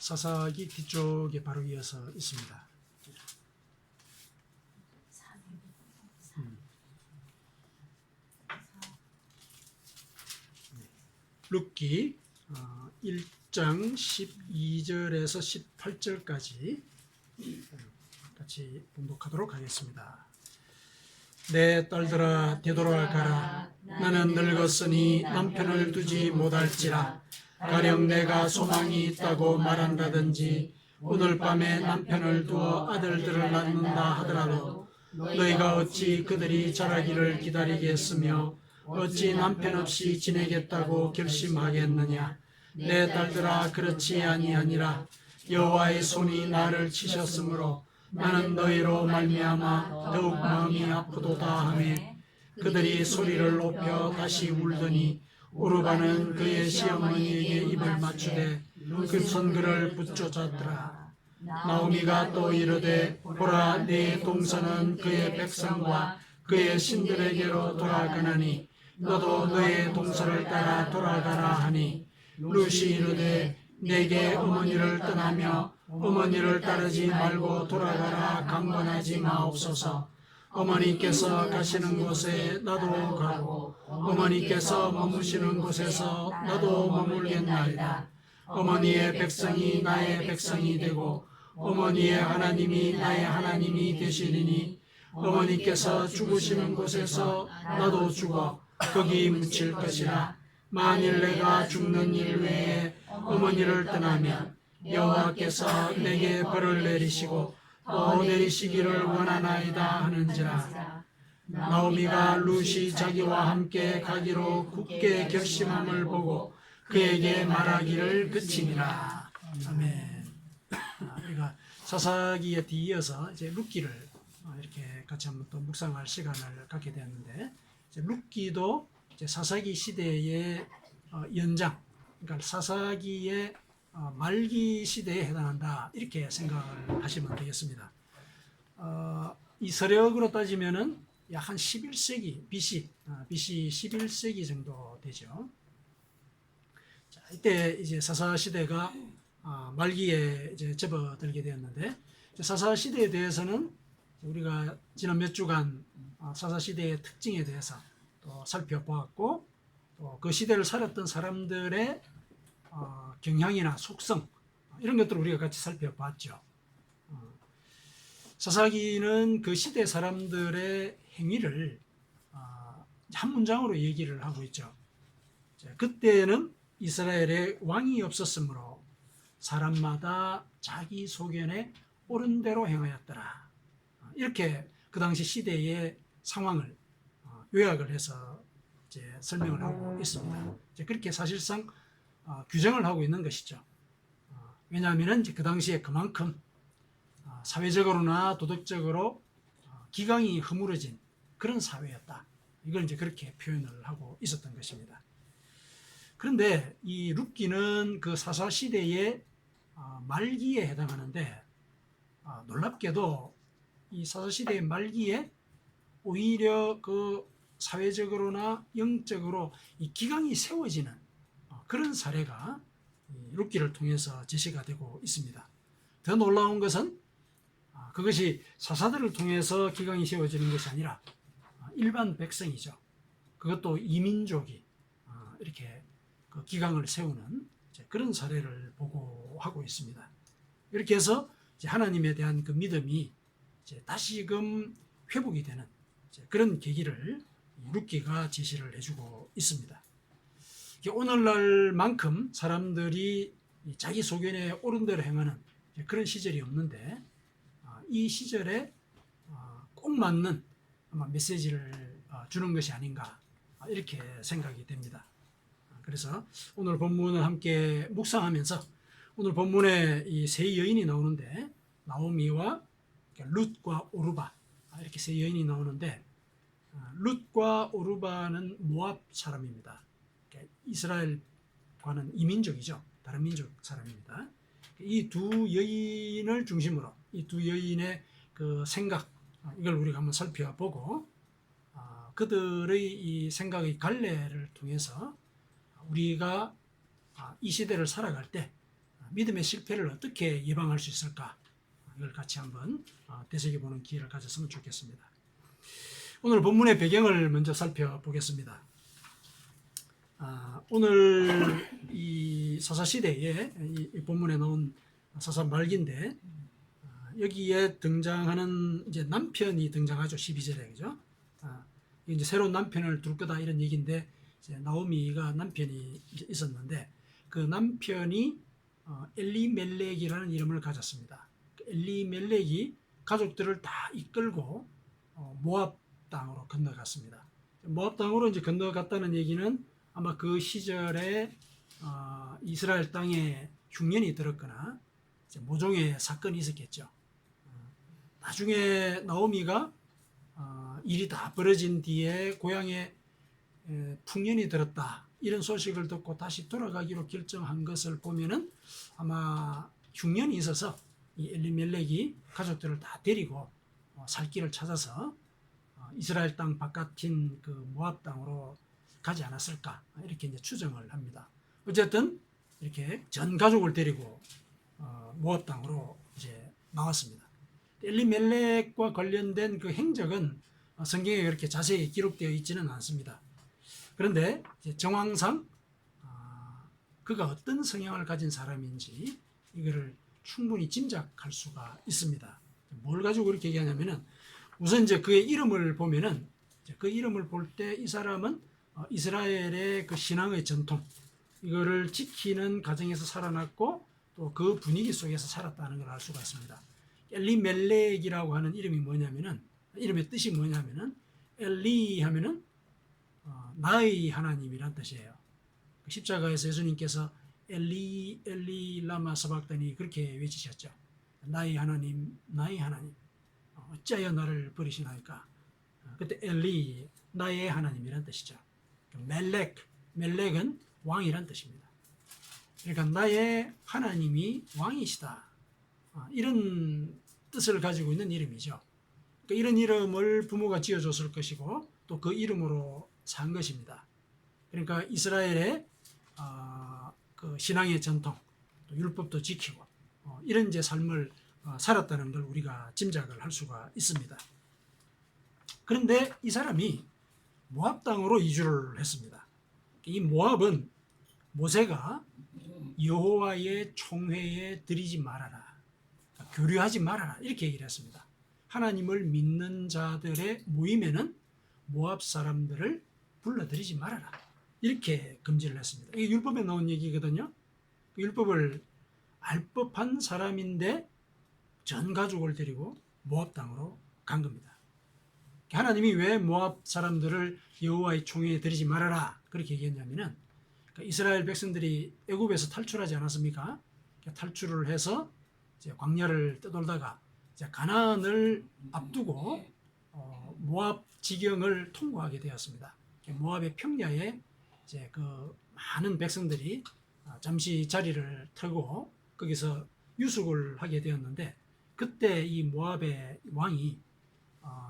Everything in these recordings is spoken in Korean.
사사기 뒤쪽에 바로 이어서 있습니다. 룻기 1장 12절에서 18절까지 같이 봉독하도록 하겠습니다. 내 딸들아 되돌아가라. 나는 늙었으니 남편을 두지 못할지라. 가령 내가 소망이 있다고 말한다든지 오늘 밤에 남편을 두어 아들들을 낳는다 하더라도 너희가 어찌 그들이 자라기를 기다리겠으며 어찌 남편 없이 지내겠다고 결심하겠느냐. 내 딸들아 그렇지 아니하니라. 여호와의 손이 나를 치셨으므로 나는 너희로 말미암아 더욱 마음이 아프도다 하며 그들이 소리를 높여 다시 울더니 오르바는 그의 시어머니에게 입을 맞추되 그 손그를 붙쫓았더라. 나오미가 또 이르되 보라 네 동서는 그의 백성과 그의 신들에게로 돌아가나니 너도 너의 동서를 따라 돌아가라 하니 룻이 이르되 내게 어머니를 떠나며 어머니를 따르지 말고 돌아가라 강권하지 마옵소서. 어머니께서 가시는 곳에 나도 가고 어머니께서 머무시는 곳에서 나도 머물겠나이다. 어머니의 백성이 나의 백성이 되고 어머니의 하나님이 나의 하나님이 되시리니 어머니께서 죽으시는 곳에서 나도 죽어 거기 묻힐 것이라. 만일 내가 죽는 일 외에 어머니를 떠나면 여호와께서 내게 벌을 내리시고 또 내리시기를 원하나이다 하는지라. 나오미가 룻이 자기와 함께 가기로 굳게 결심함을 보고 그에게 말하기를 그치니라. 아멘. 우리가 사사기에 뒤이어서 이제 룻기를 이렇게 같이 한번 또 묵상할 시간을 갖게 되었는데, 이제 룻기도 이제 사사기 시대의 연장, 그러니까 사사기의 말기 시대에 해당한다 이렇게 생각을 하시면 되겠습니다. 이 서력으로 따지면은 약 한 11세기 BC 11세기 정도 되죠. 자, 이때 이제 사사 시대가 말기에 이제 접어들게 되었는데, 사사 시대에 대해서는 우리가 지난 몇 주간 사사 시대의 특징에 대해서 또 살펴보았고, 또 그 시대를 살았던 사람들의 경향이나 속성 이런 것들을 우리가 같이 살펴봤죠. 사사기는 그 시대 사람들의 행위를 한 문장으로 얘기를 하고 있죠. 그때는 이스라엘에 왕이 없었으므로 사람마다 자기 소견에 옳은 대로 행하였더라. 이렇게 그 당시 시대의 상황을 요약을 해서 이제 설명을 하고 있습니다. 그렇게 사실상 규정을 하고 있는 것이죠. 왜냐하면 이제 그 당시에 그만큼 사회적으로나 도덕적으로 기강이 허물어진 그런 사회였다. 이걸 이제 그렇게 표현을 하고 있었던 것입니다. 그런데 이 룻기는 그 사사 시대의 말기에 해당하는데, 놀랍게도 이 사사 시대의 말기에 오히려 그 사회적으로나 영적으로 이 기강이 세워지는 그런 사례가 룻기를 통해서 제시가 되고 있습니다. 더 놀라운 것은 그것이 사사들을 통해서 기강이 세워지는 것이 아니라 일반 백성이죠. 그것도 이민족이 이렇게 그 기강을 세우는 그런 사례를 보고하고 있습니다. 이렇게 해서 하나님에 대한 그 믿음이 다시금 회복이 되는 그런 계기를 룻기가 제시를 해주고 있습니다. 오늘날만큼 사람들이 자기 소견에 옳은 대로 행하는 그런 시절이 없는데, 이 시절에 꼭 맞는 메시지를 주는 것이 아닌가 이렇게 생각이 됩니다. 그래서 오늘 본문을 함께 묵상하면서, 오늘 본문에 이 세 여인이 나오는데, 나오미와 룻과 오르바 이렇게 세 여인이 나오는데, 룻과 오르바는 모압 사람입니다. 이스라엘과는 이민족이죠. 다른 민족 사람입니다. 이 두 여인을 중심으로 이 두 여인의 그 생각, 이걸 우리가 한번 살펴보고 그들의 이 생각의 갈래를 통해서 우리가 이 시대를 살아갈 때 믿음의 실패를 어떻게 예방할 수 있을까? 이걸 같이 한번 되새겨보는 기회를 가졌으면 좋겠습니다. 오늘 본문의 배경을 먼저 살펴보겠습니다. 오늘 이 사사시대에 이 본문에 나온 사사 말기인데 여기에 등장하는 이제 남편이 등장하죠. 12절에 그죠? 이제 새로운 남편을 둘 거다 이런 얘기인데 이제 나오미가 남편이 있었는데 그 남편이 엘리멜렉이라는 이름을 가졌습니다. 엘리멜렉이 가족들을 다 이끌고 모압 땅으로 건너갔습니다. 모압 땅으로 이제 건너갔다는 얘기는 아마 그 시절에 이스라엘 땅에 흉년이 들었거나 모종의 사건이 있었겠죠. 나중에 나오미가 일이 다 벌어진 뒤에 고향에 풍년이 들었다 이런 소식을 듣고 다시 돌아가기로 결정한 것을 보면은 아마 흉년이 있어서 이 엘리멜렉이 가족들을 다 데리고 살 길을 찾아서 이스라엘 땅 바깥인 그 모압 땅으로 가지 않았을까 이렇게 이제 추정을 합니다. 어쨌든 이렇게 전 가족을 데리고 모압 땅으로 이제 나왔습니다. 엘리멜렉과 관련된 그 행적은 성경에 그렇게 자세히 기록되어 있지는 않습니다. 그런데 이제 정황상 그가 어떤 성향을 가진 사람인지 이거를 충분히 짐작할 수가 있습니다. 뭘 가지고 그렇게 얘기하냐면은 우선 이제 그의 이름을 보면은 그 이름을 볼 때 이 사람은 이스라엘의 그 신앙의 전통 이거를 지키는 가정에서 살아났고 또 그 분위기 속에서 살았다는 걸 알 수가 있습니다. 엘리멜렉이라고 하는 이름이 뭐냐면은 이름의 뜻이 뭐냐면은 엘리 하면은 나의 하나님이란 뜻이에요. 십자가에서 예수님께서 엘리 엘리 라마 사박다니 그렇게 외치셨죠. 나의 하나님 나의 하나님 어찌하여 나를 버리시나이까. 그때 엘리 나의 하나님이란 뜻이죠. 멜렉은 왕이란 뜻입니다. 그러니까 나의 하나님이 왕이시다 이런 뜻을 가지고 있는 이름이죠. 그러니까 이런 이름을 부모가 지어줬을 것이고 또 그 이름으로 산 것입니다. 그러니까 이스라엘의 그 신앙의 전통, 또 율법도 지키고 이런 이제 삶을 살았다는 걸 우리가 짐작을 할 수가 있습니다. 그런데 이 사람이 모압 땅으로 이주를 했습니다. 이 모압은 모세가 여호와의 총회에 들이지 말아라, 교류하지 말아라 이렇게 얘기를 했습니다. 하나님을 믿는 자들의 모임에는 모압 사람들을 불러들이지 말아라 이렇게 금지를 했습니다. 이게 율법에 나온 얘기거든요. 그 율법을 알 법한 사람인데 전 가족을 데리고 모압 땅으로 간 겁니다. 하나님이 왜 모압 사람들을 여호와의 총회에 들이지 말아라 그렇게 얘기했냐면은 이스라엘 백성들이 애굽에서 탈출하지 않았습니까? 탈출을 해서 이제 광야를 떠돌다가 이제 가나안을 앞두고 모압 지경을 통과하게 되었습니다. 모압의 평야에 이제 그 많은 백성들이 잠시 자리를 트고 거기서 유숙을 하게 되었는데 그때 이 모압의 왕이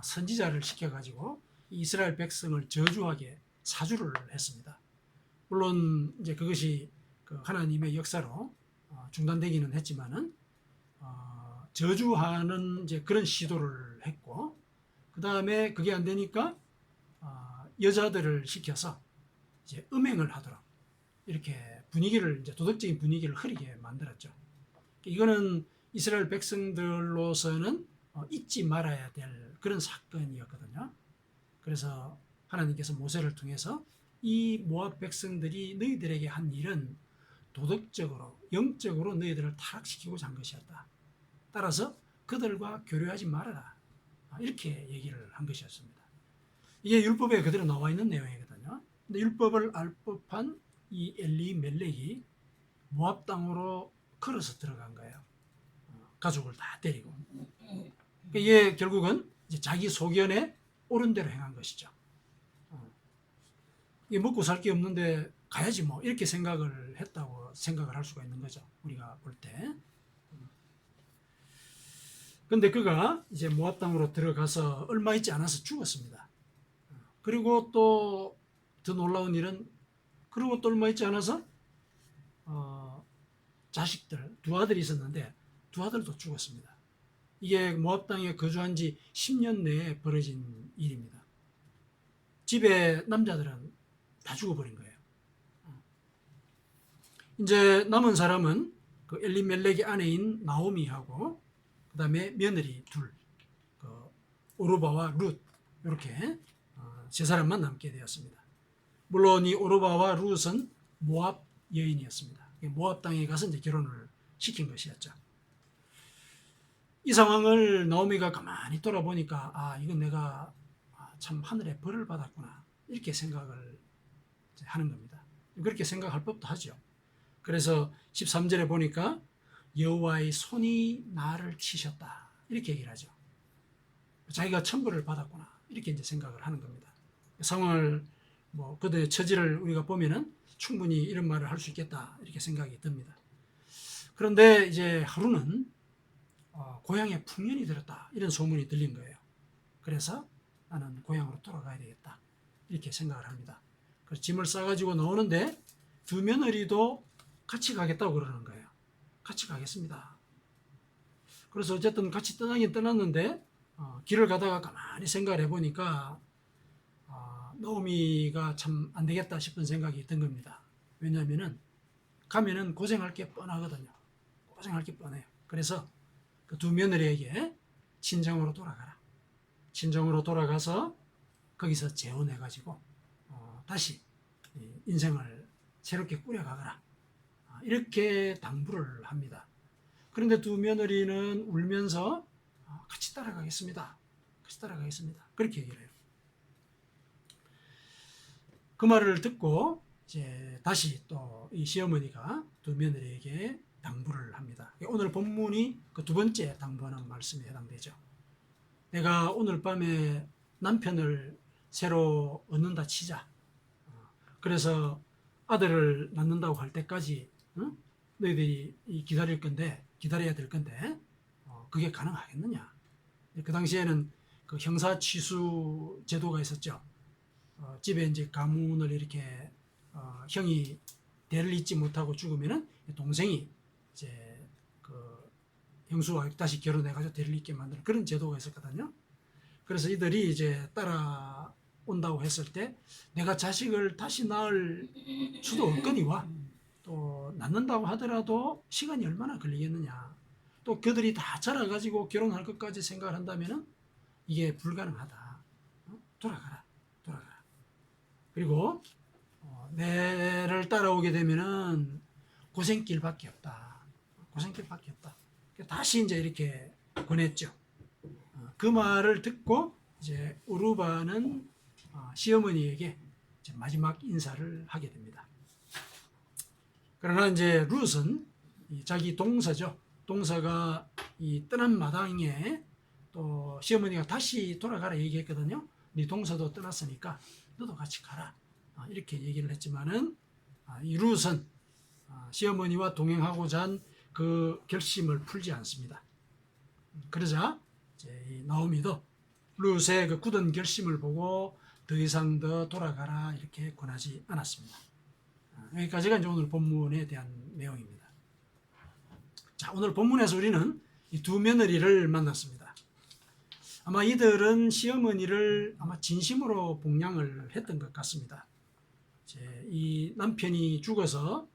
선지자를 시켜가지고 이스라엘 백성을 저주하게 사주를 했습니다. 물론 이제 그것이 그 하나님의 역사로 중단되기는 했지만은 저주하는 이제 그런 시도를 했고 그 다음에 그게 안 되니까 여자들을 시켜서 이제 음행을 하도록 이렇게 분위기를 이제 도덕적인 분위기를 흐리게 만들었죠. 이거는 이스라엘 백성들로서는 잊지 말아야 될 그런 사건이었거든요. 그래서 하나님께서 모세를 통해서 이 모압 백성들이 너희들에게 한 일은 도덕적으로 영적으로 너희들을 타락시키고자 한 것이었다. 따라서 그들과 교류하지 말아라. 이렇게 얘기를 한 것이었습니다. 이게 율법에 그대로 나와 있는 내용이거든요. 근데 율법을 알 법한 이 엘리멜렉이 모압 땅으로 걸어서 들어간 거예요. 가족을 다 데리고. 이게 결국은 이제 자기 소견에 옳은 대로 행한 것이죠. 이게 먹고 살 게 없는데 가야지 뭐 이렇게 생각을 했다고 생각을 할 수가 있는 거죠. 우리가 볼 때. 근데 그가 이제 모압 땅으로 들어가서 얼마 있지 않아서 죽었습니다. 그리고 또 더 놀라운 일은 그리고 또 얼마 있지 않아서 자식들, 두 아들이 있었는데 두 아들도 죽었습니다. 이게 모압 땅에 거주한 지 10년 내에 벌어진 일입니다. 집에 남자들은 다 죽어버린 거예요. 이제 남은 사람은 그 엘리멜렉의 아내인 나오미하고 그 다음에 며느리 둘, 그 오르바와 룻, 이렇게 세 사람만 남게 되었습니다. 물론 이 오르바와 룻은 모압 여인이었습니다. 모압 땅에 가서 이제 결혼을 시킨 것이었죠. 이 상황을 나오미가 가만히 돌아보니까 이건 내가 참 하늘의 벌을 받았구나, 이렇게 생각을 하는 겁니다. 그렇게 생각할 법도 하죠. 그래서 13절에 보니까 여호와의 손이 나를 치셨다, 이렇게 얘기를 하죠. 자기가 천벌을 받았구나, 이렇게 이제 생각을 하는 겁니다. 상황을 그들의 처지를 우리가 보면은 충분히 이런 말을 할 수 있겠다, 이렇게 생각이 듭니다. 그런데 이제 하루는 고향에 풍년이 들었다, 이런 소문이 들린 거예요. 그래서 나는 고향으로 돌아가야 되겠다, 이렇게 생각을 합니다. 그래서 짐을 싸가지고 나오는데 두 며느리도 같이 가겠다고 그러는 거예요. 같이 가겠습니다. 그래서 어쨌든 같이 떠나긴 떠났는데 길을 가다가 가만히 생각을 해보니까 나오미가 참 안 되겠다 싶은 생각이 든 겁니다. 왜냐하면은 가면은 고생할 게 뻔하거든요. 고생할 게 뻔해요. 그래서 그 두 며느리에게 친정으로 돌아가라, 친정으로 돌아가서 거기서 재혼해가지고 다시 인생을 새롭게 꾸려가거라, 이렇게 당부를 합니다. 그런데 두 며느리는 울면서 같이 따라가겠습니다, 같이 따라가겠습니다, 그렇게 얘기를 해요. 그 말을 듣고 이제 다시 또 이 시어머니가 두 며느리에게 당부를 합니다. 오늘 본문이 그 두 번째 당부하는 말씀에 해당되죠. 내가 오늘 밤에 남편을 새로 얻는다 치자. 그래서 아들을 낳는다고 할 때까지 너희들이 기다려야 될 건데 그게 가능하겠느냐. 그 당시에는 그 형사 취수 제도가 있었죠. 집에 이제 가문을 이렇게 형이 대를 잇지 못하고 죽으면은 동생이 이제 그 형수와 다시 결혼해가지고 대를 잇게 만드는 그런 제도가 있었거든요. 그래서 이들이 이제 따라온다고 했을 때 내가 자식을 다시 낳을 수도 없거니와 또 낳는다고 하더라도 시간이 얼마나 걸리겠느냐. 또 그들이 다 자라가지고 결혼할 것까지 생각을 한다면은 이게 불가능하다. 돌아가라. 그리고 내를 따라오게 되면은 고생길밖에 없다. 다시 이제 이렇게 권했죠. 그 말을 듣고 이제 우르바는 시어머니에게 이제 마지막 인사를 하게 됩니다. 그러나 이제 룻은 자기 동서죠. 동서가 이 떠난 마당에 또 시어머니가 다시 돌아가라 얘기했거든요. 네 동서도 떠났으니까 너도 같이 가라, 이렇게 얘기를 했지만은 이 룻은 시어머니와 동행하고자 한 그 결심을 풀지 않습니다. 그러자 이제 이 나오미도 룻의 그 굳은 결심을 보고 더 이상 더 돌아가라, 이렇게 권하지 않았습니다. 여기까지가 이제 오늘 본문에 대한 내용입니다. 자, 오늘 본문에서 우리는 이 두 며느리를 만났습니다. 아마 이들은 시어머니를 아마 진심으로 복양을 했던 것 같습니다. 이 남편이 죽어서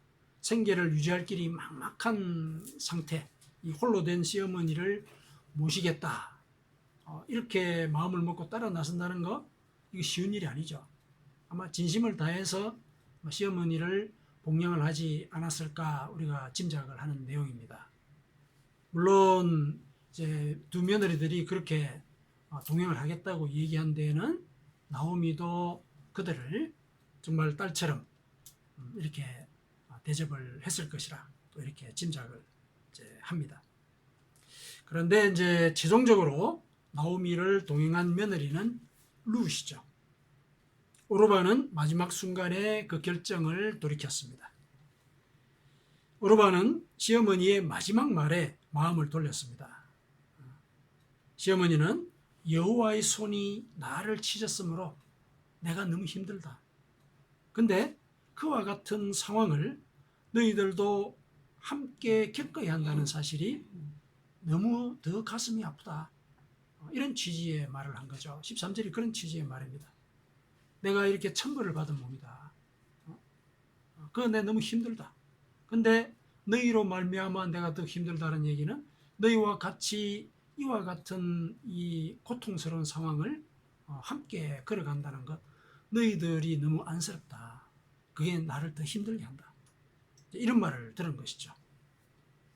생계를 유지할 길이 막막한 상태, 이 홀로 된 시어머니를 모시겠다, 이렇게 마음을 먹고 따라 나선다는 거, 이거 쉬운 일이 아니죠. 아마 진심을 다해서 시어머니를 복양을 하지 않았을까 우리가 짐작을 하는 내용입니다. 물론 이제 두 며느리들이 그렇게 동행을 하겠다고 얘기한 데에는 나오미도 그들을 정말 딸처럼 이렇게 대접을 했을 것이라 또 이렇게 짐작을 이제 합니다. 그런데 이제 최종적으로 나오미를 동행한 며느리는 룻이죠. 오르바는 마지막 순간에 그 결정을 돌이켰습니다. 오르바는 시어머니의 마지막 말에 마음을 돌렸습니다. 시어머니는 여호와의 손이 나를 치셨으므로 내가 너무 힘들다. 근데 그와 같은 상황을 너희들도 함께 겪어야 한다는 사실이 너무 더 가슴이 아프다. 이런 취지의 말을 한 거죠. 13절이 그런 취지의 말입니다. 내가 이렇게 천벌을 받은 몸이다. 그거 내 너무 힘들다. 근데 너희로 말미암아 내가 더 힘들다는 얘기는 너희와 같이 이와 같은 이 고통스러운 상황을 함께 걸어간다는 것, 너희들이 너무 안쓰럽다. 그게 나를 더 힘들게 한다. 이런 말을 들은 것이죠.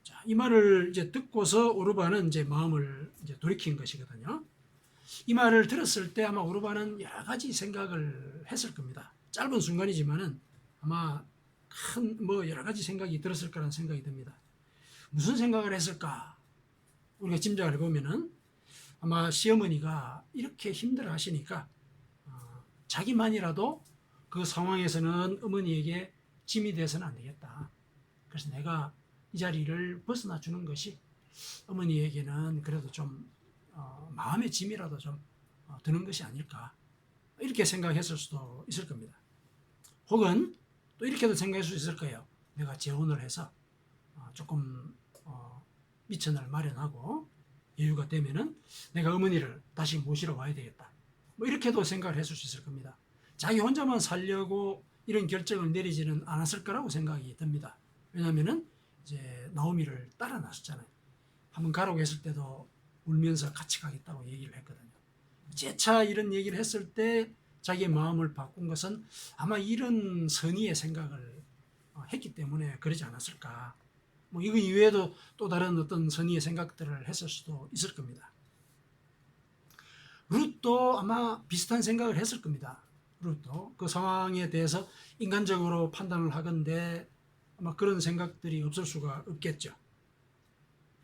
자, 이 말을 이제 듣고서 오르바는 이제 마음을 이제 돌이킨 것이거든요. 이 말을 들었을 때 아마 오르바는 여러 가지 생각을 했을 겁니다. 짧은 순간이지만은 아마 큰 여러 가지 생각이 들었을 거라는 생각이 듭니다. 무슨 생각을 했을까? 우리가 짐작을 해보면은 아마 시어머니가 이렇게 힘들어 하시니까 자기만이라도 그 상황에서는 어머니에게 짐이 돼서는 안 되겠다. 그래서 내가 이 자리를 벗어나 주는 것이 어머니에게는 그래도 좀 마음의 짐이라도 좀 드는 것이 아닐까. 이렇게 생각했을 수도 있을 겁니다. 혹은 또 이렇게도 생각할 수 있을 거예요. 내가 재혼을 해서 조금 미천을 마련하고 여유가 되면은 내가 어머니를 다시 모시러 와야 되겠다. 이렇게도 생각을 했을 수 있을 겁니다. 자기 혼자만 살려고 이런 결정을 내리지는 않았을 거라고 생각이 듭니다. 왜냐하면은 이제 나오미를 따라 나섰잖아요. 한번 가라고 했을 때도 울면서 같이 가겠다고 얘기를 했거든요. 재차 이런 얘기를 했을 때 자기의 마음을 바꾼 것은 아마 이런 선의의 생각을 했기 때문에 그러지 않았을까. 이거 이외에도 또 다른 어떤 선의의 생각들을 했을 수도 있을 겁니다. 룻도 아마 비슷한 생각을 했을 겁니다. 룻도 그 상황에 대해서 인간적으로 판단을 하건대 아마 그런 생각들이 없을 수가 없겠죠.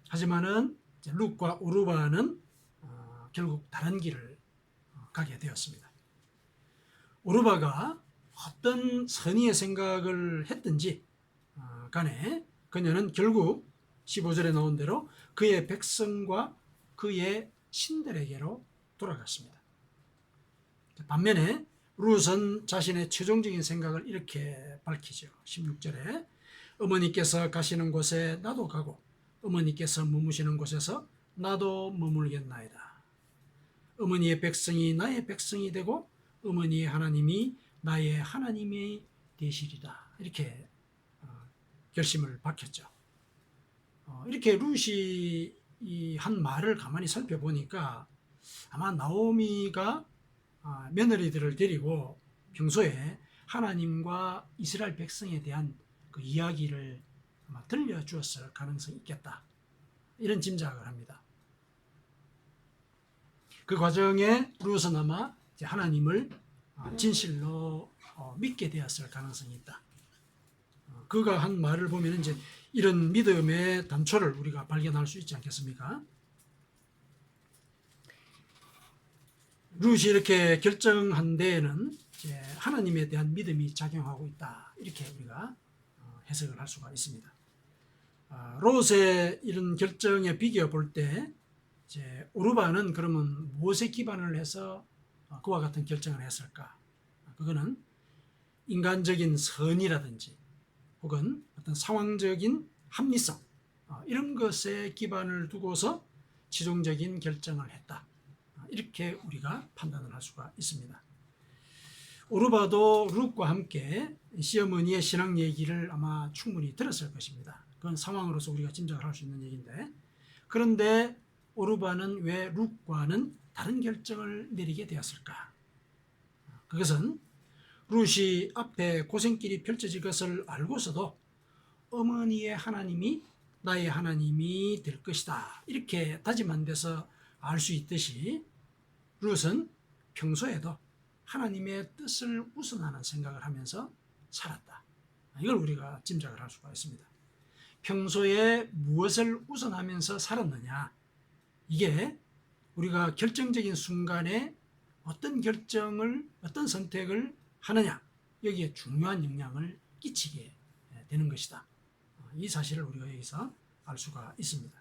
하지만은 룻과 오르바는 결국 다른 길을 가게 되었습니다. 오르바가 어떤 선의의 생각을 했든지 간에 그녀는 결국 15절에 나온 대로 그의 백성과 그의 신들에게로 돌아갔습니다. 반면에 룻은 자신의 최종적인 생각을 이렇게 밝히죠. 16절에 어머니께서 가시는 곳에 나도 가고 어머니께서 머무시는 곳에서 나도 머물겠나이다. 어머니의 백성이 나의 백성이 되고 어머니의 하나님이 나의 하나님이 되시리다. 이렇게 결심을 밝혔죠. 이렇게 룻이 한 말을 가만히 살펴보니까 아마 나오미가 며느리들을 데리고 평소에 하나님과 이스라엘 백성에 대한 그 이야기를 아마 들려주었을 가능성이 있겠다. 이런 짐작을 합니다. 그 과정에 룻은 아마 하나님을 진실로 믿게 되었을 가능성이 있다. 그가 한 말을 보면 이제 이런 믿음의 단초를 우리가 발견할 수 있지 않겠습니까? 룻이 이렇게 결정한 데에는 이제 하나님에 대한 믿음이 작용하고 있다. 이렇게 우리가 해석을 할 수가 있습니다. 롯의 이런 결정에 비교해 볼 때 이제 오르바는 그러면 무엇에 기반을 해서 그와 같은 결정을 했을까? 그거는 인간적인 선이라든지 혹은 어떤 상황적인 합리성 이런 것에 기반을 두고서 최종적인 결정을 했다. 이렇게 우리가 판단을 할 수가 있습니다. 오르바도 룻과 함께 시어머니의 신앙 얘기를 아마 충분히 들었을 것입니다. 그건 상황으로서 우리가 짐작을 할 수 있는 얘기인데, 그런데 오르바는 왜 룻과는 다른 결정을 내리게 되었을까? 그것은 룻이 앞에 고생길이 펼쳐질 것을 알고서도 어머니의 하나님이 나의 하나님이 될 것이다. 이렇게 다짐한 데서 알 수 있듯이 룻은 평소에도 하나님의 뜻을 우선하는 생각을 하면서 살았다. 이걸 우리가 짐작을 할 수가 있습니다. 평소에 무엇을 우선하면서 살았느냐? 이게 우리가 결정적인 순간에 어떤 결정을, 어떤 선택을 하느냐, 여기에 중요한 영향을 끼치게 되는 것이다. 이 사실을 우리가 여기서 알 수가 있습니다.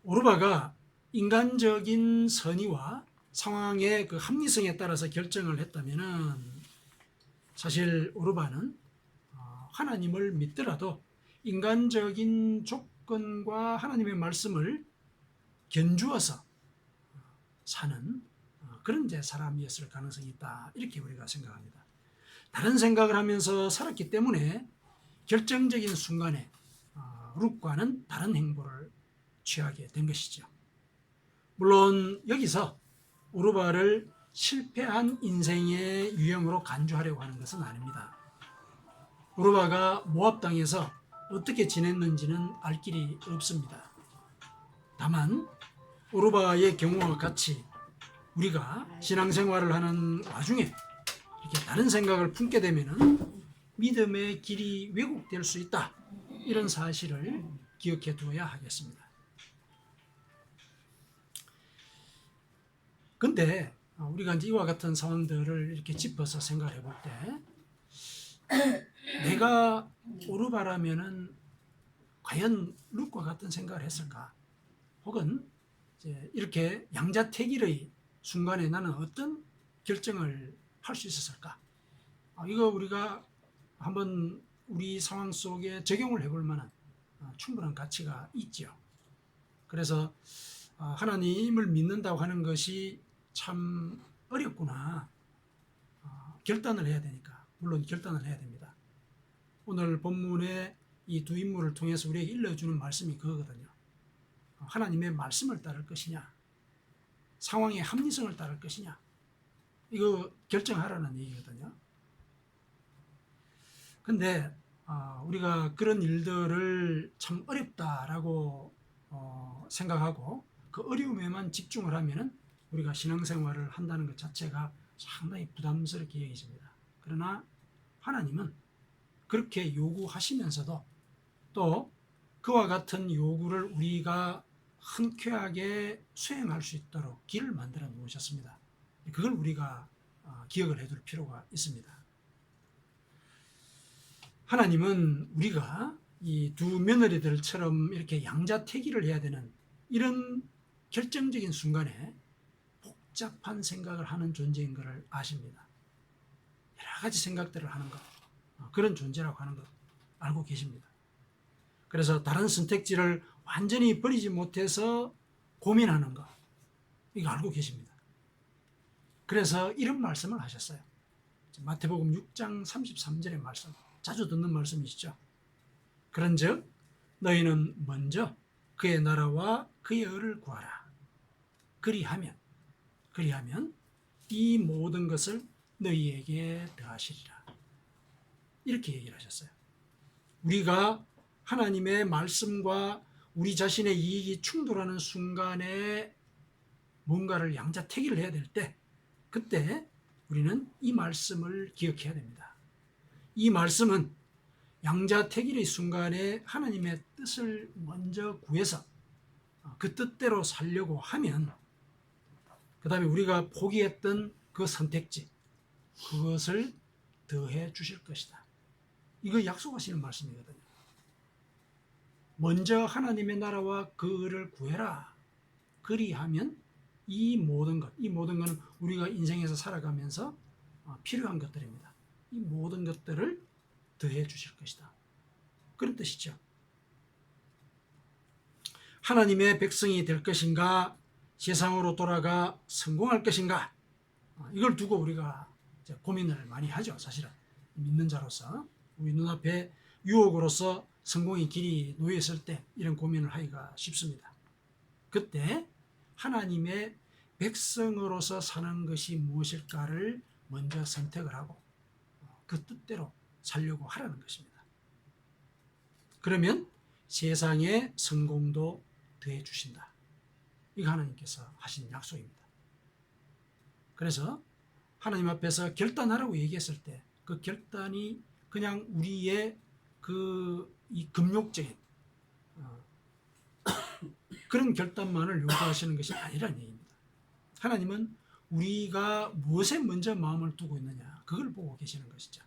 오르바가 인간적인 선의와 상황의 그 합리성에 따라서 결정을 했다면은 사실 오르바는 하나님을 믿더라도 인간적인 조건과 하나님의 말씀을 견주어서 사는 그런 이제 사람이었을 가능성이 있다. 이렇게 우리가 생각합니다. 다른 생각을 하면서 살았기 때문에 결정적인 순간에 룻과는 다른 행보를 취하게 된 것이죠. 물론 여기서 오르바를 실패한 인생의 유형으로 간주하려고 하는 것은 아닙니다. 오르바가 모압 땅에서 어떻게 지냈는지는 알 길이 없습니다. 다만 오르바의 경우와 같이 우리가 신앙생활을 하는 와중에 이렇게 다른 생각을 품게 되면은 믿음의 길이 왜곡될 수 있다. 이런 사실을 기억해 두어야 하겠습니다. 근데 우리가 이제 이와 같은 상황들을 이렇게 짚어서 생각해 볼 때 내가 오르바라면은 과연 룻과 같은 생각을 했을까? 혹은 이제 이렇게 양자택일의 순간에 나는 어떤 결정을 할 수 있었을까? 이거 우리가 한번 우리 상황 속에 적용을 해볼 만한 충분한 가치가 있죠. 그래서 하나님을 믿는다고 하는 것이 참 어렵구나. 결단을 해야 되니까. 물론 결단을 해야 됩니다. 오늘 본문의 이 두 인물을 통해서 우리에게 일러주는 말씀이 그거거든요. 하나님의 말씀을 따를 것이냐, 상황의 합리성을 따를 것이냐, 이거 결정하라는 얘기거든요. 근데 우리가 그런 일들을 참 어렵다라고 생각하고 그 어려움에만 집중을 하면은 우리가 신앙생활을 한다는 것 자체가 상당히 부담스럽게 여겨집니다. 그러나 하나님은 그렇게 요구하시면서도 또 그와 같은 요구를 우리가 흔쾌하게 수행할 수 있도록 길을 만들어 놓으셨습니다. 그걸 우리가 기억을 해둘 필요가 있습니다. 하나님은 우리가 이 두 며느리들처럼 이렇게 양자택일을 해야 되는 이런 결정적인 순간에 복잡한 생각을 하는 존재인 것을 아십니다. 여러 가지 생각들을 하는 것, 그런 존재라고 하는 것 알고 계십니다. 그래서 다른 선택지를 완전히 버리지 못해서 고민하는 것, 이거 알고 계십니다. 그래서 이런 말씀을 하셨어요. 마태복음 6장 33절의 말씀, 자주 듣는 말씀이시죠. 그런즉 너희는 먼저 그의 나라와 그의 의를 구하라. 그리하면 이 모든 것을 너희에게 더하시리라. 이렇게 얘기를 하셨어요. 우리가 하나님의 말씀과 우리 자신의 이익이 충돌하는 순간에 뭔가를 양자택일을 해야 될 때, 그때 우리는 이 말씀을 기억해야 됩니다. 이 말씀은 양자택일의 순간에 하나님의 뜻을 먼저 구해서 그 뜻대로 살려고 하면 그 다음에 우리가 포기했던 그 선택지, 그것을 더해 주실 것이다. 이거 약속하시는 말씀이거든요. 먼저 하나님의 나라와 그 의를 구해라. 그리하면 이 모든 것은 우리가 인생에서 살아가면서 필요한 것들입니다. 이 모든 것들을 더해 주실 것이다. 그런 뜻이죠. 하나님의 백성이 될 것인가, 세상으로 돌아가 성공할 것인가, 이걸 두고 우리가 고민을 많이 하죠. 사실은 믿는 자로서 우리 눈앞에 유혹으로서 성공의 길이 놓여 있을 때 이런 고민을 하기가 쉽습니다. 그때 하나님의 백성으로서 사는 것이 무엇일까를 먼저 선택을 하고 그 뜻대로 살려고 하라는 것입니다. 그러면 세상의 성공도 더해 주신다. 이거 하나님께서 하신 약속입니다. 그래서 하나님 앞에서 결단하라고 얘기했을 때 그 결단이 그냥 우리의 이 금욕적인 그런 결단만을 요구하시는 것이 아니라는 얘기입니다. 하나님은 우리가 무엇에 먼저 마음을 두고 있느냐, 그걸 보고 계시는 것이죠.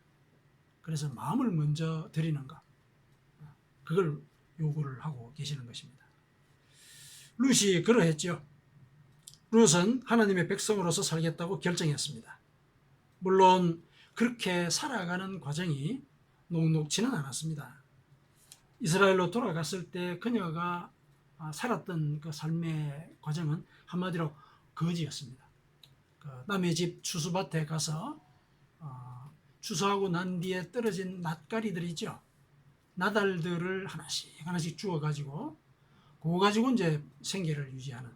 그래서 마음을 먼저 드리는 것, 그걸 요구를 하고 계시는 것입니다. 룻이 그러했죠. 룻은 하나님의 백성으로서 살겠다고 결정했습니다. 물론 그렇게 살아가는 과정이 녹록지는 않았습니다. 이스라엘로 돌아갔을 때 그녀가 살았던 그 삶의 과정은 한마디로 거지였습니다. 그 남의 집 추수밭에 가서 추수하고 난 뒤에 떨어진 낫가리들이죠. 나달들을 하나씩 하나씩 주워가지고 그거 가지고 이제 생계를 유지하는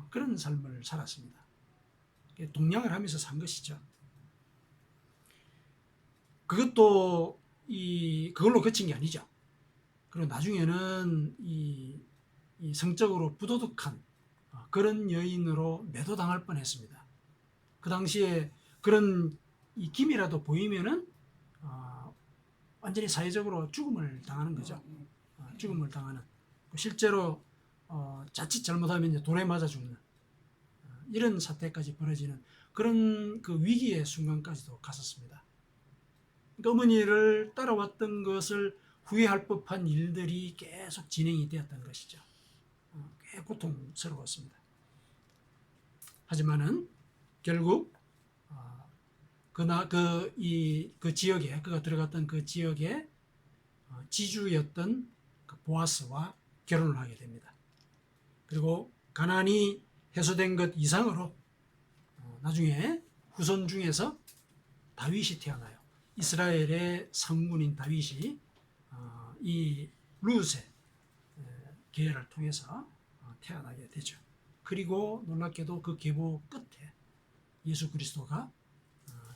그런 삶을 살았습니다. 동냥을 하면서 산 것이죠. 그것도 그걸로 그친 게 아니죠. 그리고 나중에는 이 성적으로 부도덕한 그런 여인으로 매도당할 뻔했습니다. 그 당시에 그런 이 김이라도 보이면은 완전히 사회적으로 죽음을 당하는 거죠. 죽음을 당하는. 실제로 자칫 잘못하면 이제 돌에 맞아 죽는 이런 사태까지 벌어지는 그런 그 위기의 순간까지도 갔었습니다. 그러니까 어머니를 따라왔던 것을 후회할 법한 일들이 계속 진행이 되었던 것이죠. 꽤 고통스러웠습니다. 하지만은 결국 그 지역에 그가 들어갔던 그 지역에 지주였던 그 보아스와 결혼을 하게 됩니다. 그리고 가나안이 해소된 것 이상으로 나중에 후손 중에서 다윗이 태어나요. 이스라엘의 성군인 다윗이 이 룻의 계열을 통해서 태어나게 되죠. 그리고 놀랍게도 그 계보 끝에 예수 그리스도가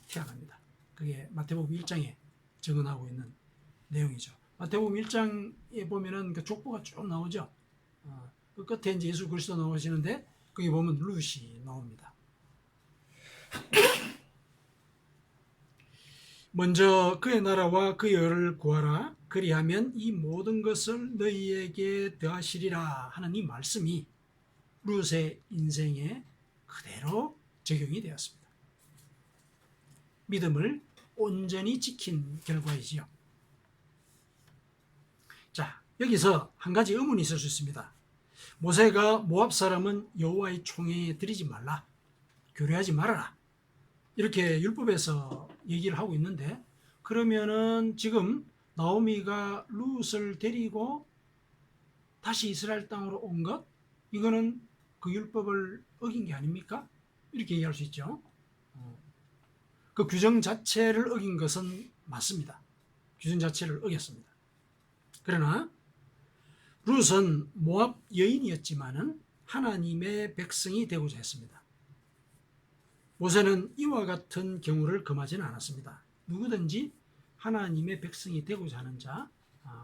태어납니다. 그게 마태복음 1장에 증언하고 있는 내용이죠. 마태복음 1장에 보면은 그 족보가 쭉 나오죠. 그 끝에 이제 예수 그리스도 나오시는데 거기 보면 룻이 나옵니다. 먼저 그의 나라와 그의 의를 구하라. 그리하면 이 모든 것을 너희에게 더하시리라 하는 이 말씀이 룻의 인생에 그대로 적용이 되었습니다. 믿음을 온전히 지킨 결과이지요. 자, 여기서 한 가지 의문이 있을 수 있습니다. 모세가 모압 사람은 여호와의 총회에 들이지 말라, 교류하지 말아라, 이렇게 율법에서 얘기를 하고 있는데, 그러면은 지금 나오미가 룻을 데리고 다시 이스라엘 땅으로 온 것, 이거는 그 율법을 어긴 게 아닙니까? 이렇게 얘기할 수 있죠. 그 규정 자체를 어긴 것은 맞습니다. 규정 자체를 어겼습니다. 그러나 룻은 모압 여인이었지만은 하나님의 백성이 되고자 했습니다. 모세는 이와 같은 경우를 금하지는 않았습니다. 누구든지 하나님의 백성이 되고자 하는 자,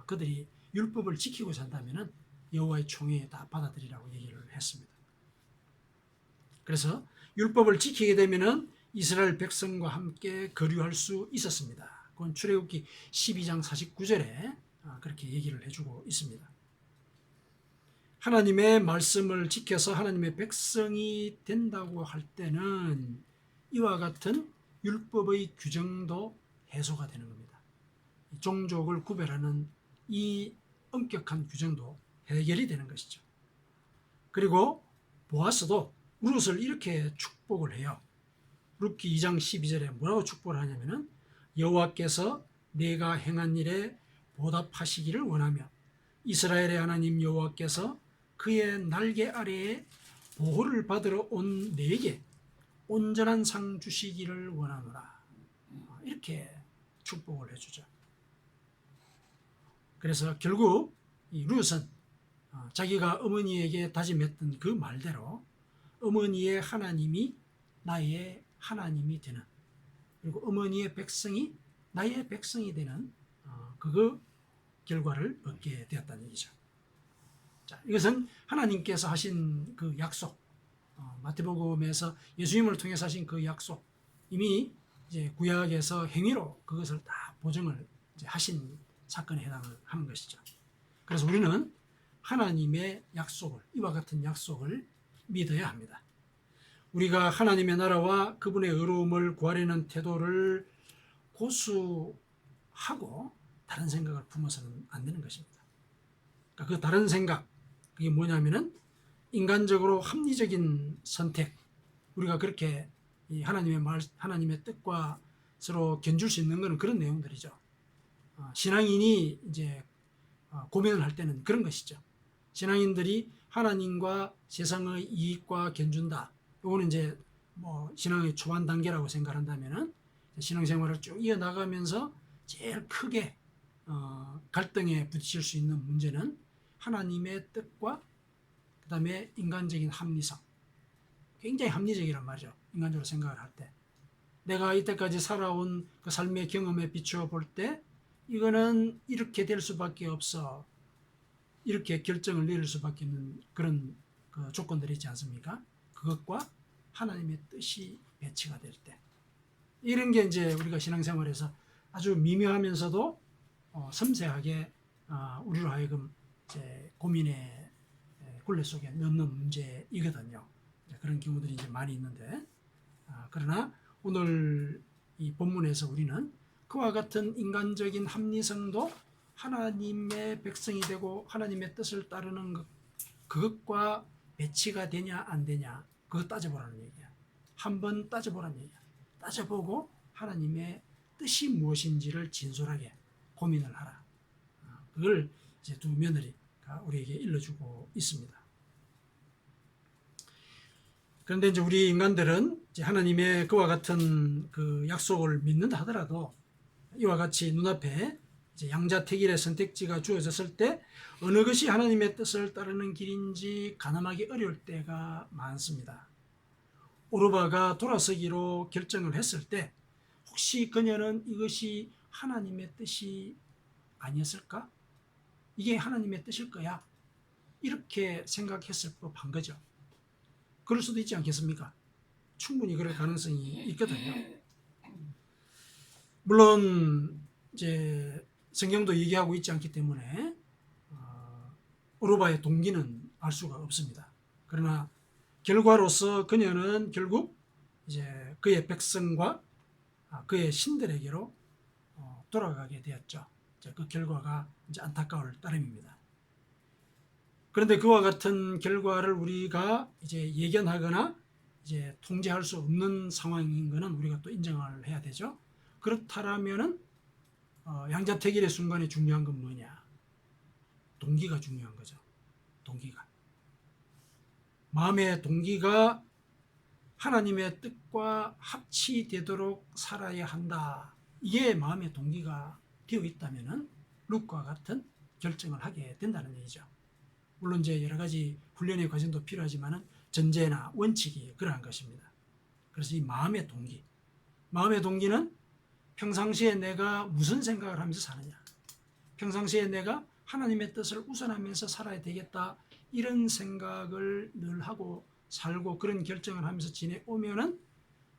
그들이 율법을 지키고자 한다면은 여호와의 총회에 다 받아들이라고 얘기를 했습니다. 그래서 율법을 지키게 되면은 이스라엘 백성과 함께 거류할 수 있었습니다. 그건 출애굽기 12장 49절에 그렇게 얘기를 해주고 있습니다. 하나님의 말씀을 지켜서 하나님의 백성이 된다고 할 때는 이와 같은 율법의 규정도 해소가 되는 겁니다. 종족을 구별하는 이 엄격한 규정도 해결이 되는 것이죠. 그리고 보아스도 룻을 이렇게 축복을 해요. 룻기 2장 12절에 뭐라고 축복을 하냐면은 여호와께서 내가 행한 일에 보답하시기를 원하며 이스라엘의 하나님 여호와께서 그의 날개 아래에 보호를 받으러 온 내게 온전한 상 주시기를 원하노라. 이렇게 축복을 해주죠. 그래서 결국 이 룻은 자기가 어머니에게 다짐했던 그 말대로 어머니의 하나님이 나의 하나님이 되는, 그리고 어머니의 백성이 나의 백성이 되는 그 결과를 얻게 되었다는 얘기죠. 자, 이것은 하나님께서 하신 그 약속, 마태복음에서 예수님을 통해서 하신 그 약속, 이미 이제 구약에서 행위로 그것을 다 보증을 이제 하신 사건에 해당을 하는 것이죠. 그래서 우리는 하나님의 약속을, 이와 같은 약속을 믿어야 합니다. 우리가 하나님의 나라와 그분의 의로움을 구하려는 태도를 고수하고 다른 생각을 품어서는 안 되는 것입니다. 그러니까 그 다른 생각, 그게 뭐냐면은 인간적으로 합리적인 선택, 우리가 그렇게 하나님의 말, 하나님의 뜻과 서로 견줄 수 있는 것은 그런 내용들이죠. 신앙인이 이제 고민을 할 때는 그런 것이죠. 신앙인들이 하나님과 세상의 이익과 견준다. 이거는 이제 뭐 신앙의 초반 단계라고 생각한다면은 신앙생활을 쭉 이어나가면서 제일 크게 갈등에 부딪힐 수 있는 문제는 하나님의 뜻과 그 다음에 인간적인 합리성. 굉장히 합리적이란 말이죠. 인간적으로 생각을 할 때. 내가 이때까지 살아온 그 삶의 경험에 비추어 볼 때 이거는 이렇게 될 수밖에 없어. 이렇게 결정을 내릴 수밖에 없는 그런 그 조건들이 있지 않습니까? 그것과 하나님의 뜻이 배치가 될 때. 이런 게 이제 우리가 신앙생활에서 아주 미묘하면서도 섬세하게 우리로 하여금 이제 고민의 굴레 속에 넣는 문제이거든요. 그런 경우들이 이제 많이 있는데, 그러나 오늘 이 본문에서 우리는 그와 같은 인간적인 합리성도 하나님의 백성이 되고 하나님의 뜻을 따르는 그것과 배치가 되냐 안 되냐 그거 따져보라는 얘기야. 한번 따져보라는 얘기야. 따져보고 하나님의 뜻이 무엇인지를 진솔하게 고민을 하라. 그걸 이제 두 며느리가 우리에게 일러주고 있습니다. 그런데 이제 우리 인간들은 이제 하나님의 그와 같은 그 약속을 믿는다 하더라도 이와 같이 눈앞에 이제 양자택일의 선택지가 주어졌을 때 어느 것이 하나님의 뜻을 따르는 길인지 가늠하기 어려울 때가 많습니다. 오르바가 돌아서기로 결정을 했을 때 혹시 그녀는 이것이 하나님의 뜻이 아니었을까? 이게 하나님의 뜻일 거야. 이렇게 생각했을 법한 거죠. 그럴 수도 있지 않겠습니까? 충분히 그럴 가능성이 있거든요. 물론 이제 성경도 얘기하고 있지 않기 때문에 오르바의 동기는 알 수가 없습니다. 그러나 결과로서 그녀는 결국 이제 그의 백성과 그의 신들에게로 돌아가게 되었죠. 그 결과가 이제 안타까울 따름입니다. 그런데 그와 같은 결과를 우리가 이제 예견하거나 이제 통제할 수 없는 상황인 것은 우리가 또 인정을 해야 되죠. 그렇다면은 양자택일의 순간에 중요한 건 뭐냐? 동기가 중요한 거죠. 동기가. 마음의 동기가 하나님의 뜻과 합치되도록 살아야 한다. 이게 마음의 동기가 되어 있다면은 룻과 같은 결정을 하게 된다는 얘기죠. 물론 이제 여러 가지 훈련의 과정도 필요하지만은 전제나 원칙이 그러한 것입니다. 그래서 이 마음의 동기는 평상시에 내가 무슨 생각을 하면서 사느냐, 평상시에 내가 하나님의 뜻을 우선하면서 살아야 되겠다 이런 생각을 늘 하고 살고 그런 결정을 하면서 지내오면은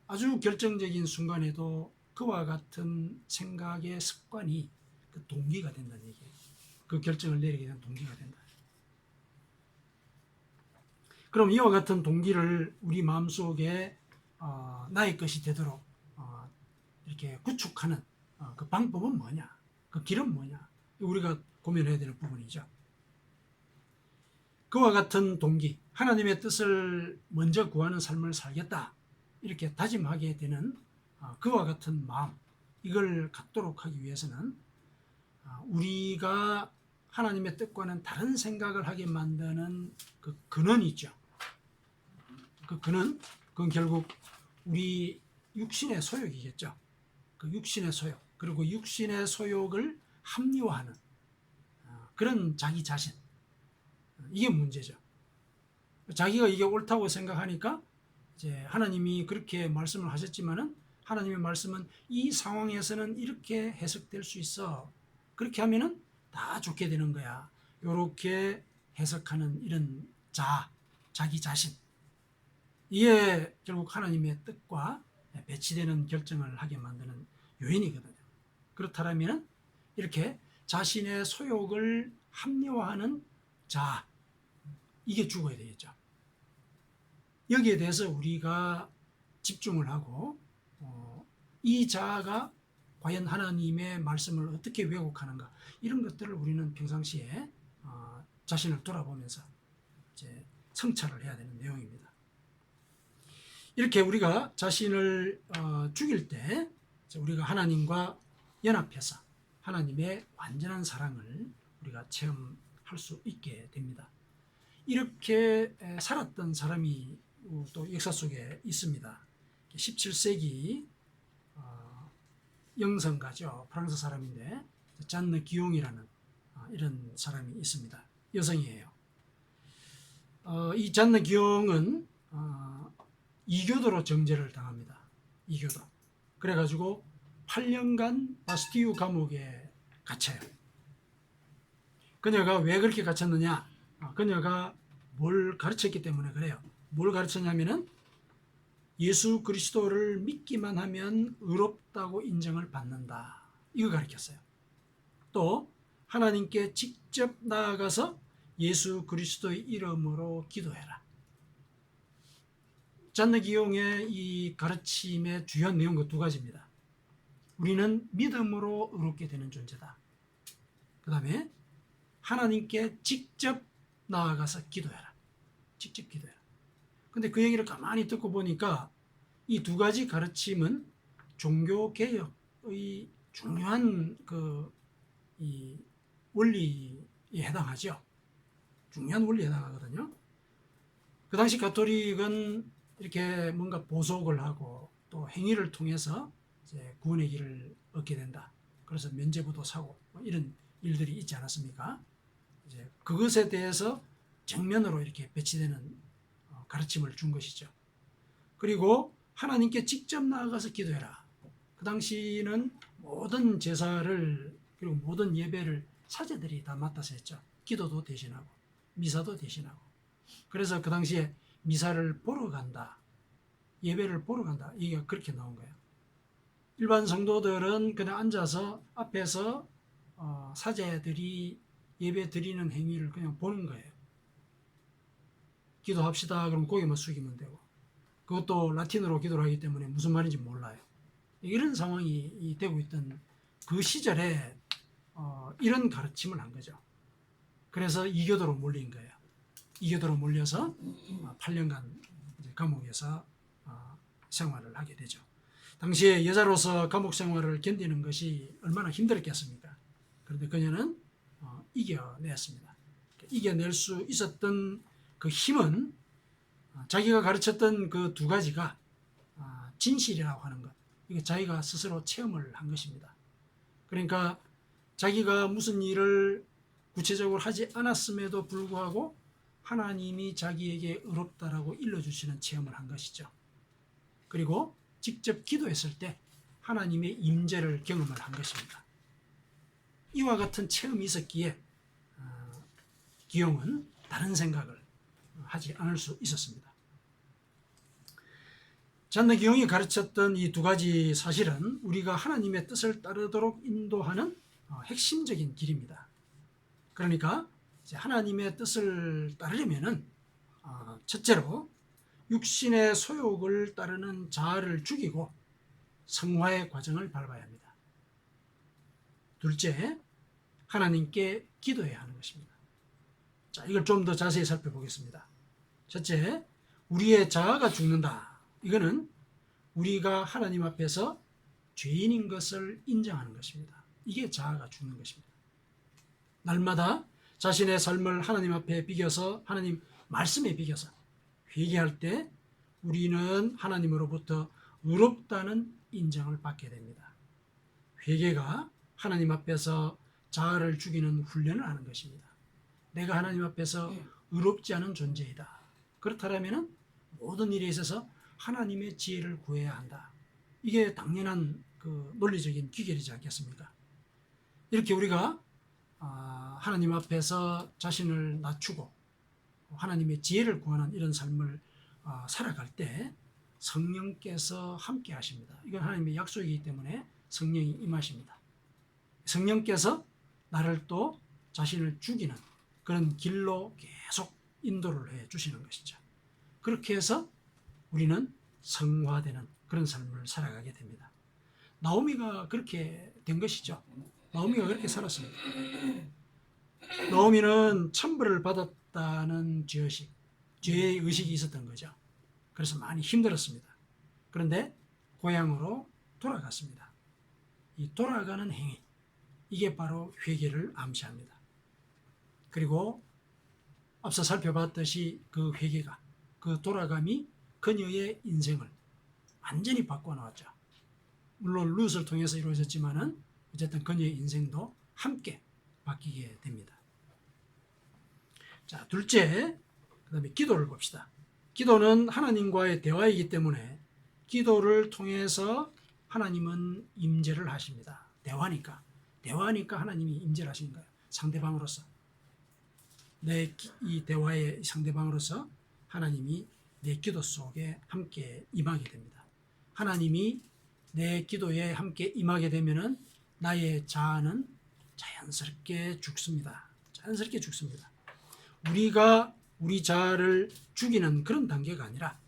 아주 결정적인 순간에도 그와 같은 생각의 습관이 그 동기가 된다는 얘기예요. 그 결정을 내리게 된 동기가 된다. 그럼 이와 같은 동기를 우리 마음속에 나의 것이 되도록 이렇게 구축하는 그 방법은 뭐냐? 그 길은 뭐냐? 우리가 고민해야 되는 부분이죠. 그와 같은 동기, 하나님의 뜻을 먼저 구하는 삶을 살겠다 이렇게 다짐하게 되는 그와 같은 마음, 이걸 갖도록 하기 위해서는 우리가 하나님의 뜻과는 다른 생각을 하게 만드는 그 근원이 있죠. 그 근원, 그건 결국 우리 육신의 소욕이겠죠. 그 육신의 소욕, 그리고 육신의 소욕을 합리화하는 그런 자기 자신, 이게 문제죠. 자기가 이게 옳다고 생각하니까 이제 하나님이 그렇게 말씀을 하셨지만은 하나님의 말씀은 이 상황에서는 이렇게 해석될 수 있어. 그렇게 하면은 다 좋게 되는 거야. 이렇게 해석하는 이런 자기 자신. 이게 결국 하나님의 뜻과 배치되는 결정을 하게 만드는 요인이거든요. 그렇다면 이렇게 자신의 소욕을 합리화하는 자, 이게 죽어야 되겠죠. 여기에 대해서 우리가 집중을 하고 이 자아가 과연 하나님의 말씀을 어떻게 왜곡하는가 이런 것들을 우리는 평상시에 자신을 돌아보면서 이제 성찰을 해야 되는 내용입니다. 이렇게 우리가 자신을 죽일 때 우리가 하나님과 연합해서 하나님의 완전한 사랑을 우리가 체험할 수 있게 됩니다. 이렇게 살았던 사람이 또 역사 속에 있습니다. 17세기 영성가죠. 프랑스 사람인데 잔느 기용이라는 이런 사람이 있습니다. 여성이에요. 이 잔느 기용은 이교도로 정죄를 당합니다. 이교도. 그래가지고 8년간 바스티유 감옥에 갇혀요. 그녀가 왜 그렇게 갇혔느냐? 그녀가 뭘 가르쳤기 때문에 그래요. 뭘 가르쳤냐면은 예수 그리스도를 믿기만 하면 의롭다고 인정을 받는다. 이거 가르쳤어요. 또 하나님께 직접 나아가서 예수 그리스도의 이름으로 기도해라. 잔느 기용의 이 가르침의 주요한 내용은 두 가지입니다. 우리는 믿음으로 의롭게 되는 존재다. 그 다음에 하나님께 직접 나아가서 기도해라. 직접 기도해라. 근데 그 얘기를 가만히 듣고 보니까 이 두 가지 가르침은 종교개혁의 중요한 이 원리에 해당하죠. 중요한 원리에 해당하거든요. 그 당시 가톨릭은 이렇게 뭔가 보속을 하고 또 행위를 통해서 이제 구원의 길을 얻게 된다. 그래서 면죄부도 사고 이런 일들이 있지 않았습니까? 이제 그것에 대해서 정면으로 이렇게 배치되는 가르침을 준 것이죠. 그리고 하나님께 직접 나아가서 기도해라. 그 당시는 모든 제사를 그리고 모든 예배를 사제들이 다 맡아서 했죠. 기도도 대신하고 미사도 대신하고. 그래서 그 당시에 미사를 보러 간다. 예배를 보러 간다. 이게 그렇게 나온 거예요. 일반 성도들은 그냥 앉아서 앞에서 사제들이 예배 드리는 행위를 그냥 보는 거예요. 기도합시다. 그럼 고개만 숙이면 되고. 그것도 라틴어로 기도를 하기 때문에 무슨 말인지 몰라요. 이런 상황이 되고 있던 그 시절에 이런 가르침을 한 거죠. 그래서 이교도로 몰린 거예요. 이교도로 몰려서 8년간 감옥에서 생활을 하게 되죠. 당시에 여자로서 감옥 생활을 견디는 것이 얼마나 힘들었겠습니까? 그런데 그녀는 이겨냈습니다. 이겨낼 수 있었던 그 힘은 자기가 가르쳤던 그 두 가지가 진실이라고 하는 것, 이거 자기가 스스로 체험을 한 것입니다. 그러니까 자기가 무슨 일을 구체적으로 하지 않았음에도 불구하고 하나님이 자기에게 의롭다라고 일러주시는 체험을 한 것이죠. 그리고 직접 기도했을 때 하나님의 임재를 경험을 한 것입니다. 이와 같은 체험이 있었기에 기용은 다른 생각을 하지 않을 수 있었습니다. 잔느 기용이 가르쳤던 이 두 가지 사실은 우리가 하나님의 뜻을 따르도록 인도하는 핵심적인 길입니다. 그러니까 하나님의 뜻을 따르려면은 첫째로 육신의 소욕을 따르는 자아를 죽이고 성화의 과정을 밟아야 합니다. 둘째, 하나님께 기도해야 하는 것입니다. 자, 이걸 좀 더 자세히 살펴보겠습니다. 첫째, 우리의 자아가 죽는다. 이거는 우리가 하나님 앞에서 죄인인 것을 인정하는 것입니다. 이게 자아가 죽는 것입니다. 날마다 자신의 삶을 하나님 앞에 비겨서 하나님 말씀에 비겨서 회개할 때 우리는 하나님으로부터 의롭다는 인정을 받게 됩니다. 회개가 하나님 앞에서 자아를 죽이는 훈련을 하는 것입니다. 내가 하나님 앞에서 의롭지 않은 존재이다. 그렇다면 모든 일에 있어서 하나님의 지혜를 구해야 한다. 이게 당연한 그 논리적인 귀결이지 않겠습니까? 이렇게 우리가 하나님 앞에서 자신을 낮추고 하나님의 지혜를 구하는 이런 삶을 살아갈 때 성령께서 함께 하십니다. 이건 하나님의 약속이기 때문에 성령이 임하십니다. 성령께서 나를 또 자신을 죽이는 그런 길로 계속 인도를 해 주시는 것이죠. 그렇게 해서 우리는 성화되는 그런 삶을 살아가게 됩니다. 나오미가 그렇게 된 것이죠. 나오미가 그렇게 살았습니다. 나오미는 천벌을 받았다는 죄의식, 죄의 의식이 있었던 거죠. 그래서 많이 힘들었습니다. 그런데 고향으로 돌아갔습니다. 이 돌아가는 행위, 이게 바로 회개를 암시합니다. 그리고 앞서 살펴봤듯이 그 회개가, 그 돌아감이 그녀의 인생을 완전히 바꿔놓았죠. 물론 룻을 통해서 이루어졌지만은 어쨌든 그녀의 인생도 함께 바뀌게 됩니다. 자, 둘째, 그 다음에 기도를 봅시다. 기도는 하나님과의 대화이기 때문에 기도를 통해서 하나님은 임재를 하십니다. 대화니까 하나님이 임재를 하시는 거예요. 상대방으로서. 이 대화의 상대방으로서 하나님이 내 기도 속에 함께 임하게 됩니다. 하나님이 내 기도에 함께 임하게 되면은 나의 자아는 자연스럽게 죽습니다. 자연스럽게 죽습니다. 우리가 우리 자아를 죽이는 그런 단계가 아니라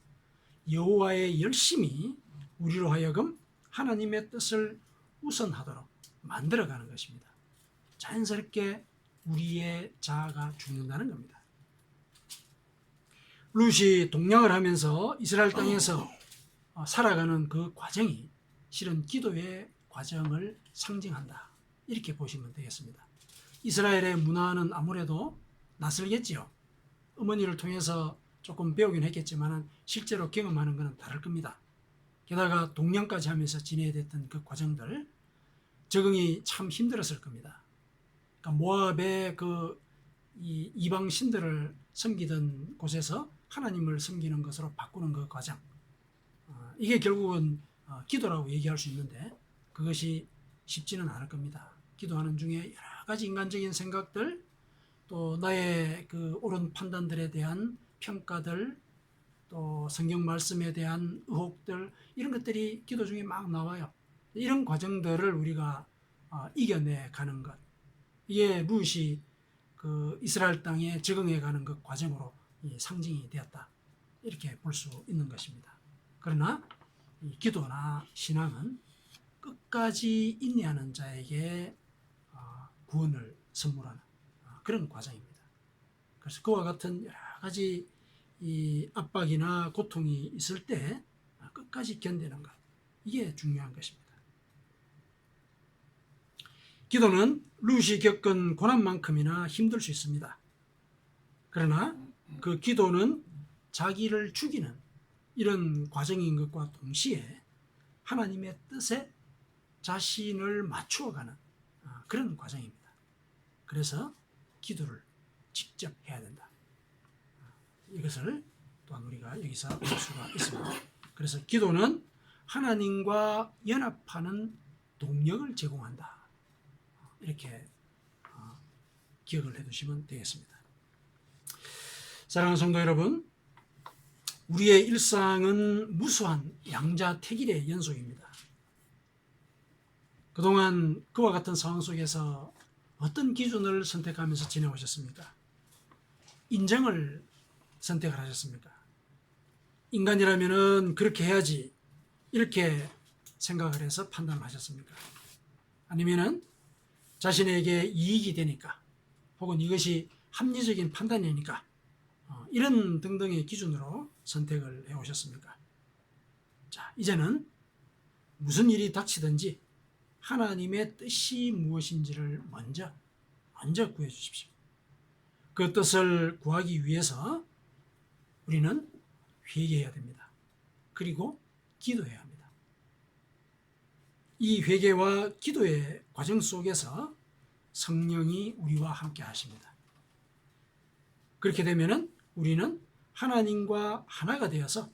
여호와의 열심이 우리로 하여금 하나님의 뜻을 우선하도록 만들어가는 것입니다. 자연스럽게 우리의 자아가 죽는다는 겁니다. 룻이 동냥을 하면서 이스라엘 땅에서 살아가는 그 과정이 실은 기도의 과정을 상징한다. 이렇게 보시면 되겠습니다. 이스라엘의 문화는 아무래도 낯설겠지요. 어머니를 통해서 조금 배우긴 했겠지만 실제로 경험하는 것은 다를 겁니다. 게다가 동냥까지 하면서 지내야 됐던 그 과정들, 적응이 참 힘들었을 겁니다. 그러니까 모압의 그 이방 신들을 섬기던 곳에서 하나님을 섬기는 것으로 바꾸는 그 과정, 이게 결국은 기도라고 얘기할 수 있는데 그것이 쉽지는 않을 겁니다. 기도하는 중에 여러 가지 인간적인 생각들, 또 나의 그 옳은 판단들에 대한 평가들, 또 성경 말씀에 대한 의혹들, 이런 것들이 기도 중에 막 나와요. 이런 과정들을 우리가 이겨내 가는 것, 이게 룻이 그 이스라엘 땅에 적응해 가는 그 과정으로 상징이 되었다. 이렇게 볼 수 있는 것입니다. 그러나 이 기도나 신앙은 끝까지 인내하는 자에게 구원을 선물하는 그런 과정입니다. 그래서 그와 같은 여러 가지 이 압박이나 고통이 있을 때 끝까지 견디는 것, 이게 중요한 것입니다. 기도는 룻이 겪은 고난만큼이나 힘들 수 있습니다. 그러나 그 기도는 자기를 죽이는 이런 과정인 것과 동시에 하나님의 뜻에 자신을 맞추어가는 그런 과정입니다. 그래서 기도를 직접 해야 된다. 이것을 또한 우리가 여기서 볼 수가 있습니다. 그래서 기도는 하나님과 연합하는 동력을 제공한다. 이렇게 기억을 해두시면 되겠습니다. 사랑하는 성도 여러분, 우리의 일상은 무수한 양자택일의 연속입니다. 그동안 그와 같은 상황 속에서 어떤 기준을 선택하면서 지내오셨습니까? 인정을 선택을 하셨습니까? 인간이라면은 그렇게 해야지, 이렇게 생각을 해서 판단을 하셨습니까? 아니면은 자신에게 이익이 되니까, 혹은 이것이 합리적인 판단이니까 이런 등등의 기준으로 선택을 해오셨습니까? 자, 이제는 무슨 일이 닥치든지 하나님의 뜻이 무엇인지를 먼저 구해 주십시오. 그 뜻을 구하기 위해서 우리는 회개해야 됩니다. 그리고 기도해야 합니다. 이 회개와 기도의 과정 속에서 성령이 우리와 함께 하십니다. 그렇게 되면은 우리는 하나님과 하나가 되어서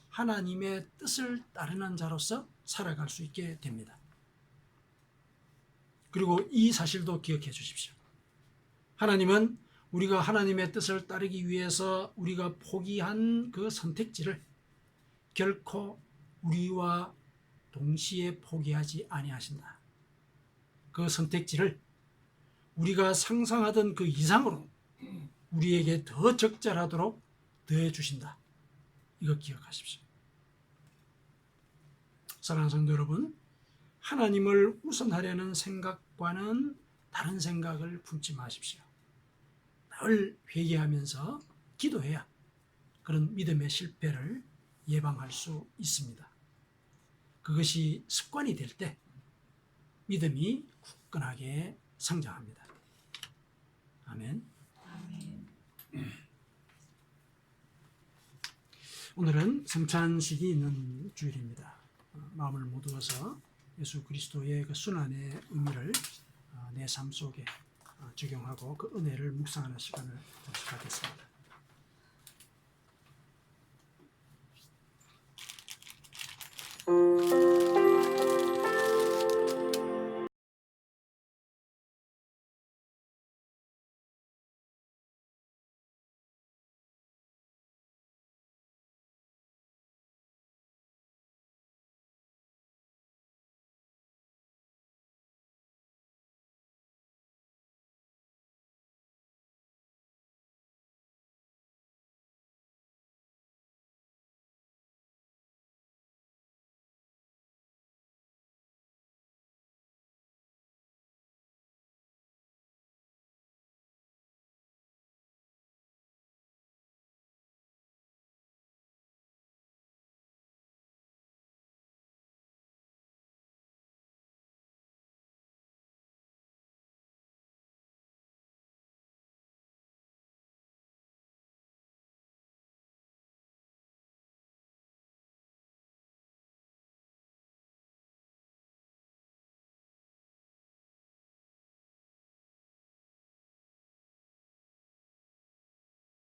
하나님의 뜻을 따르는 자로서 살아갈 수 있게 됩니다. 그리고 이 사실도 기억해 주십시오. 하나님은 우리가 하나님의 뜻을 따르기 위해서 우리가 포기한 그 선택지를 결코 우리와 동시에 포기하지 아니하신다. 그 선택지를 우리가 상상하던 그 이상으로 우리에게 더 적절하도록 더해 주신다. 이거 기억하십시오. 사랑하는 성도 여러분, 하나님을 우선하려는 생각과는 다른 생각을 품지 마십시오. 늘 회개하면서 기도해야 그런 믿음의 실패를 예방할 수 있습니다. 그것이 습관이 될 때 믿음이 굳건하게 성장합니다. 아멘. 오늘은 성찬식이 있는 주일입니다. 마음을 모두어서 예수 그리스도의 그 순환의 의미를 내 삶 속에 적용하고 그 은혜를 묵상하는 시간을 잠시 갖겠습니다.